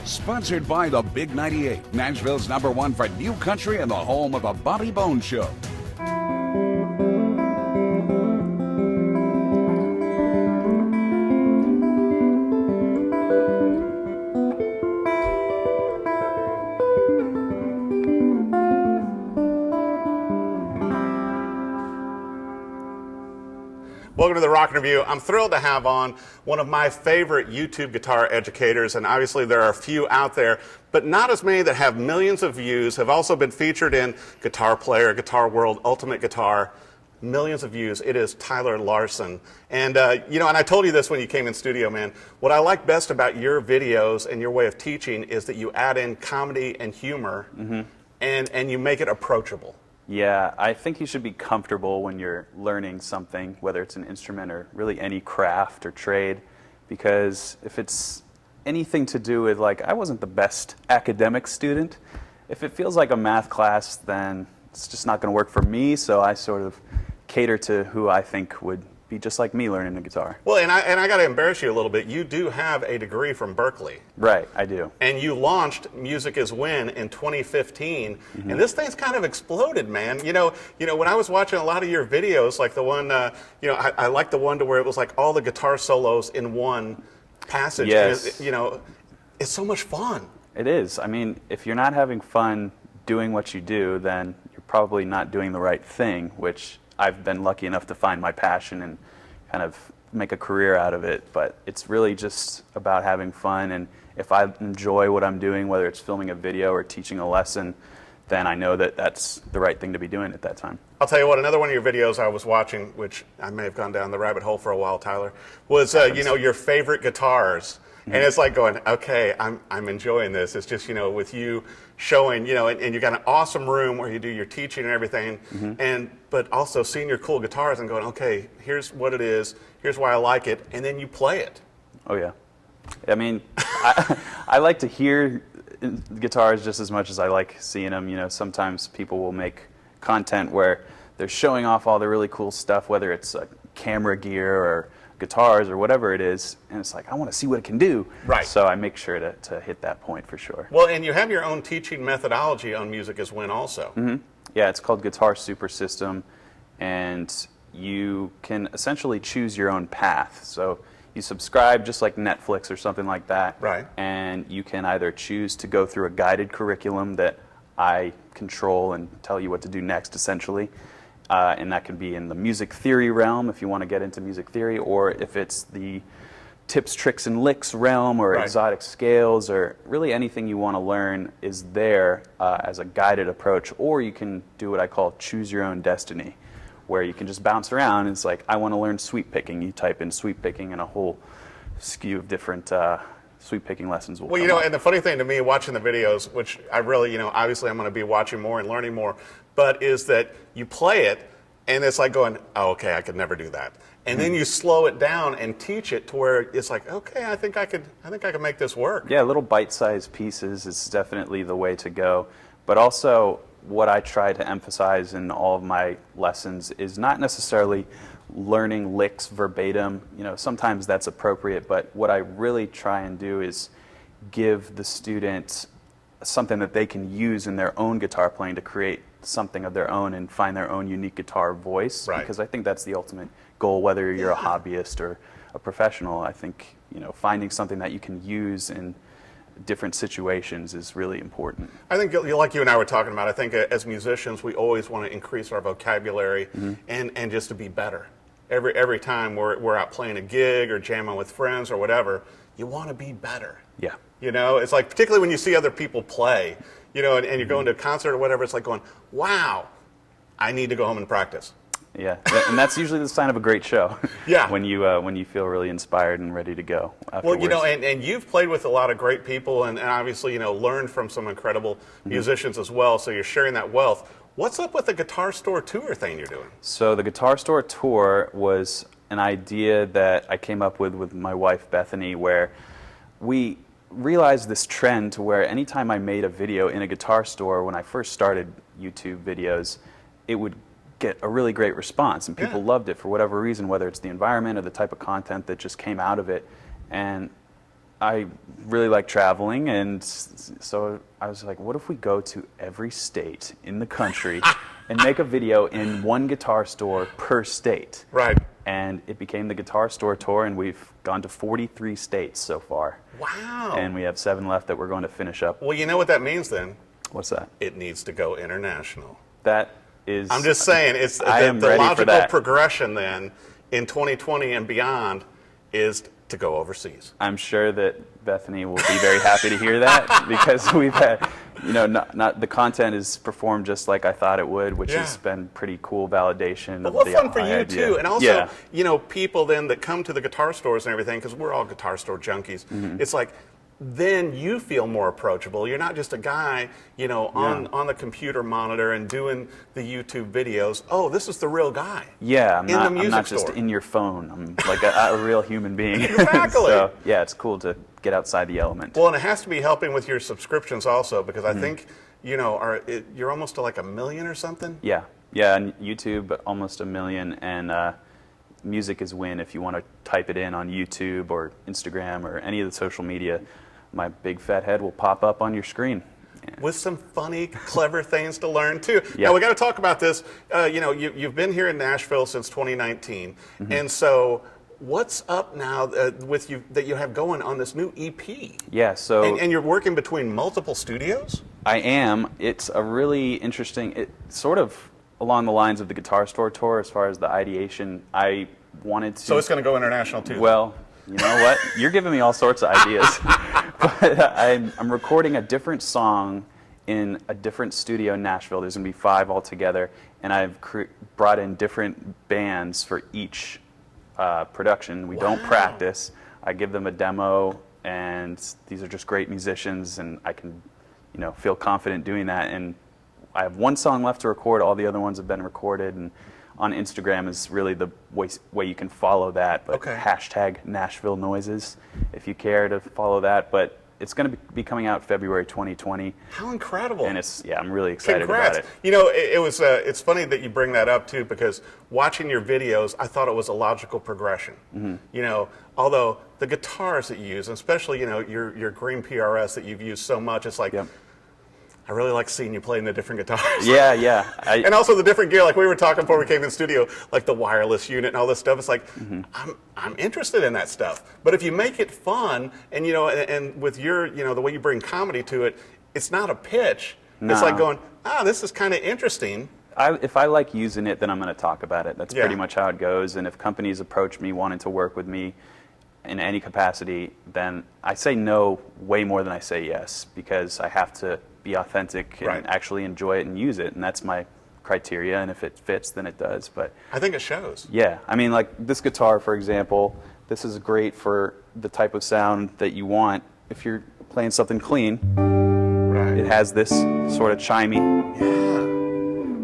Sponsored by the Big 98, Nashville's #1 for new country and the home of the Bobby Bones Show. Welcome to the Rock Review. I'm thrilled to have on one of my favorite YouTube guitar educators, and obviously there are a few out there, but not as many that have millions of views, have also been featured in Guitar Player, Guitar World, Ultimate Guitar, millions of views. It is Tyler Larson. And, and I told you this when you came in studio, man. What I like best about your videos and your way of teaching is that you add in comedy and humor, and you make it approachable. Yeah, I think you should be comfortable when you're learning something, whether it's an instrument or really any craft or trade, because if it's anything to do with, like, I wasn't the best academic student, if it feels like a math class, then it's just not going to work for me, so I sort of cater to who I think would be just like me learning the guitar. Well, and I got to embarrass you a little bit. You do have a degree from Berkeley. Right, I do. And you launched Music Is Win in 2015, and this thing's kind of exploded, man. You know, when I was watching a lot of your videos, like the one, I like the one to where it was like all the guitar solos in one passage. Yes. And it's so much fun. It is. I mean, if you're not having fun doing what you do, then you're probably not doing the right thing, which I've been lucky enough to find my passion and kind of make a career out of it. But it's really just about having fun, and if I enjoy what I'm doing, whether it's filming a video or teaching a lesson, then I know that that's the right thing to be doing at that time. I'll tell you what, another one of your videos I was watching, which I may have gone down the rabbit hole for a while, Tyler, was your favorite guitars. And it's like going, okay, I'm enjoying this. It's just, with you showing, and you got an awesome room where you do your teaching and everything, but also seeing your cool guitars and going, okay, here's what it is, here's why I like it, and then you play it. Oh, yeah. I mean, I like to hear guitars just as much as I like seeing them. Sometimes people will make content where they're showing off all the really cool stuff, whether it's camera gear or guitars or whatever it is, and it's like, I want to see what it can do. Right. So I make sure to hit that point for sure. Well, and you have your own teaching methodology on Music Is Win also. Yeah, it's called Guitar Super System, and you can essentially choose your own path. So you subscribe just like Netflix or something like that. Right. And you can either choose to go through a guided curriculum that I control and tell you what to do next, essentially. And that can be in the music theory realm if you want to get into music theory, or if it's the tips, tricks, and licks realm, or exotic scales, or really anything you want to learn is there as a guided approach. Or you can do what I call choose your own destiny, where you can just bounce around. And it's like, I want to learn sweep picking. You type in sweep picking, and a whole skew of different sweep picking lessons will come up. And the funny thing to me watching the videos, which I really, obviously I'm going to be watching more and learning more, but is that you play it and it's like going, oh, okay, I could never do that. And then you slow it down and teach it to where it's like, okay, I think I could make this work. Yeah, little bite-sized pieces is definitely the way to go. But also, what I try to emphasize in all of my lessons is not necessarily learning licks verbatim. Sometimes that's appropriate, but what I really try and do is give the student something that they can use in their own guitar playing to create something of their own and find their own unique guitar voice. Right. Because I think that's the ultimate goal, whether you're a hobbyist or a professional. I think finding something that you can use in different situations is really important. I think, like you and I were talking about, I think as musicians we always want to increase our vocabulary and just to be better. Every time we're out playing a gig or jamming with friends or whatever, you want to be better. Yeah. It's like, particularly when you see other people play, and you're going to a concert or whatever, it's like going, wow, I need to go home and practice. Yeah, and that's usually the sign of a great show. Yeah. when you feel really inspired and ready to go afterwards. Well, and you've played with a lot of great people and obviously, learned from some incredible musicians as well, so you're sharing that wealth. What's up with the Guitar Store Tour thing you're doing? So the Guitar Store Tour was an idea that I came up with my wife, Bethany, where we realized this trend to where anytime I made a video in a guitar store, when I first started YouTube videos, it would get a really great response, and people loved it for whatever reason, whether it's the environment or the type of content that just came out of it. And I really like traveling, and so I was like, what if we go to every state in the country and make a video in one guitar store per state? Right. And it became the Guitar Store Tour, and we've gone to 43 states so far. Wow. And we have 7 left that we're going to finish up. Well, you know what that means then? What's that? It needs to go international. That is... I'm just saying, it's the logical progression then in 2020 and beyond is to go overseas. I'm sure that Bethany will be very happy to hear that, because we've had, not the content is performed just like I thought it would, which has been pretty cool validation. Well, what fun for you idea. too, and also, people then that come to the guitar stores and everything, because we're all guitar store junkies. It's like, then you feel more approachable. You're not just a guy, on the computer monitor and doing the YouTube videos. Oh, this is the real guy. Yeah, I'm not store. just in your phone. I'm like a real human being. Exactly. So, yeah, it's cool to get outside the element. Well, and it has to be helping with your subscriptions also, because I think, you're almost to like 1 million or something? Yeah, and YouTube, almost 1 million, and music is win. If you want to type it in on YouTube or Instagram or any of the social media, my big fat head will pop up on your screen. With some funny, clever things to learn too. Yeah. Now we got to talk about this. You've been here in Nashville since 2019, and so what's up now with you that you have going on this new EP? Yeah, so and you're working between multiple studios. I am. It's a really interesting. It's sort of along the lines of the Guitar Store Tour as far as the ideation. I wanted to. So it's going to go international too. Well, you know what? You're giving me all sorts of ideas. But I'm recording a different song in a different studio in Nashville. There's going to be 5 altogether, and I've brought in different bands for each production. We don't practice. I give them a demo, and these are just great musicians, and I can, feel confident doing that. And I have 1 song left to record. All the other ones have been recorded, and on Instagram is really the way you can follow that, but hashtag Nashville Noises if you care to follow that. But it's going to be coming out February 2020. How incredible! And I'm really excited about it. It's funny that you bring that up too, because watching your videos, I thought it was a logical progression. Although the guitars that you use, especially your green PRS that you've used so much, it's like. Yep. I really like seeing you playing the different guitars. Yeah. And also the different gear, like we were talking before we came in the studio, like the wireless unit and all this stuff. It's like, I'm interested in that stuff. But if you make it fun, and and with your, the way you bring comedy to it, it's not a pitch. No. It's like going, this is kind of interesting. If I like using it, then I'm going to talk about it. That's pretty much how it goes. And if companies approach me wanting to work with me in any capacity, then I say no way more than I say yes, because I have to be authentic and actually enjoy it and use it, and that's my criteria. And if it fits, then it does. But I think it shows. Yeah, I mean, like this guitar, for example, this is great for the type of sound that you want. If you're playing something clean, it has this sort of chimey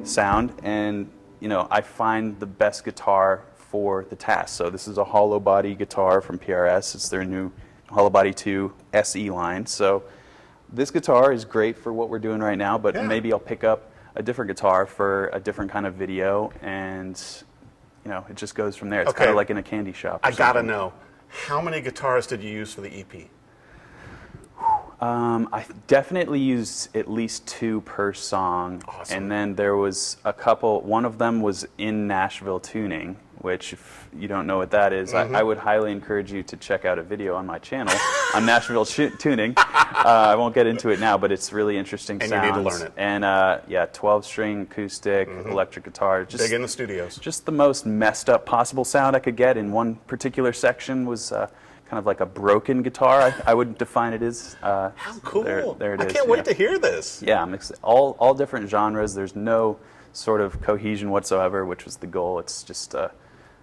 sound, and I find the best guitar for the task. So this is a hollow body guitar from PRS. It's their new hollow body 2 SE line. So this guitar is great for what we're doing right now, but maybe I'll pick up a different guitar for a different kind of video, and it just goes from there. It's kind of like in a candy shop. I gotta know, how many guitars did you use for the EP? I definitely used at least 2 per song. Awesome. And then there was a couple. One of them was in Nashville tuning, which, if you don't know what that is, I would highly encourage you to check out a video on my channel on Nashville tuning. I won't get into it now, but it's really interesting sounds. And you need to learn it. And 12-string acoustic, electric guitar. Just, big in the studios. Just the most messed up possible sound I could get in one particular section was kind of like a broken guitar, I would define it as. How cool. There it is. I can't wait to hear this. Yeah, all different genres. There's no sort of cohesion whatsoever, which was the goal. It's just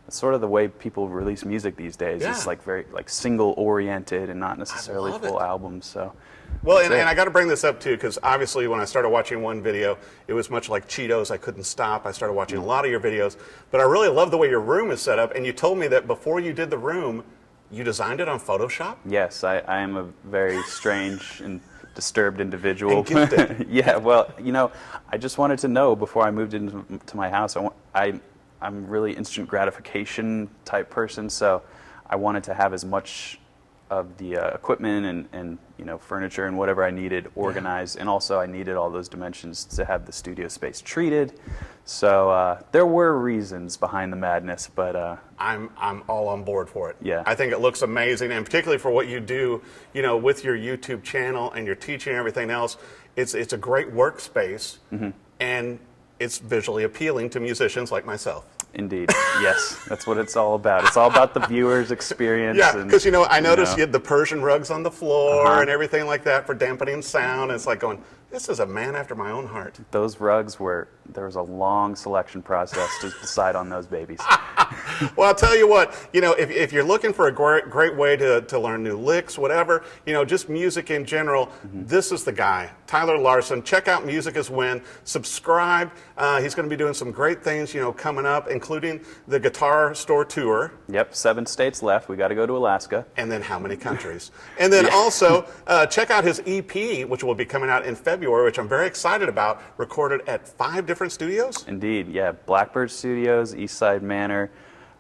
it's sort of the way people release music these days. It's like very single oriented and not necessarily full albums. So. Well, and I got to bring this up too, because obviously when I started watching one video, it was much like Cheetos. I couldn't stop. I started watching a lot of your videos, but I really love the way your room is set up. And you told me that before you did the room, you designed it on Photoshop? Yes, I am a very strange and disturbed individual. And gifted. Yeah, well, I just wanted to know before I moved into my house. I'm really instant gratification type person, so I wanted to have as much of the equipment and furniture and whatever I needed organized, and also I needed all those dimensions to have the studio space treated. So there were reasons behind the madness, but I'm all on board for it. Yeah. I think it looks amazing, and particularly for what you do, with your YouTube channel and your teaching and everything else, it's a great workspace, and it's visually appealing to musicians like myself. Indeed, yes, that's what it's all about. It's all about the viewer's experience. Yeah, because I noticed you you had the Persian rugs on the floor and everything like that for dampening sound. And it's like going, this is a man after my own heart. Those rugs there was a long selection process to decide on those babies. Well, I'll tell you what, if you're looking for a great way to learn new licks, whatever, just music in general, this is the guy, Tyler Larson. Check out Music Is Win. Subscribe. He's going to be doing some great things, coming up, including the Guitar Store Tour. Yep, 7 states left. We got to go to Alaska. And then how many countries? And then also check out his EP, which will be coming out in February, which I'm very excited about, recorded at 5 different studios. Indeed, yeah. Blackbird Studios, Eastside Manor,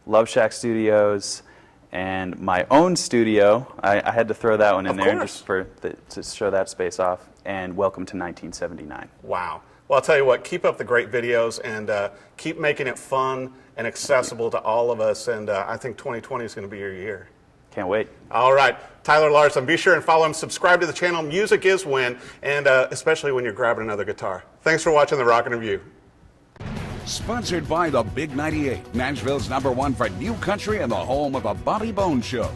Love Shack Studios, and my own studio. I had to throw that one in there just to show that space off. And Welcome to 1979. Wow. Well, I'll tell you what, keep up the great videos and keep making it fun and accessible to all of us. And I think 2020 is going to be your year. Can't wait. All right. Tyler Larson, be sure and follow him. Subscribe to the channel. Music Is Win, and especially when you're grabbing another guitar. Thanks for watching The Rockin' Review. Sponsored by the Big 98, Nashville's #1 for new country and the home of a Bobby Bones Show.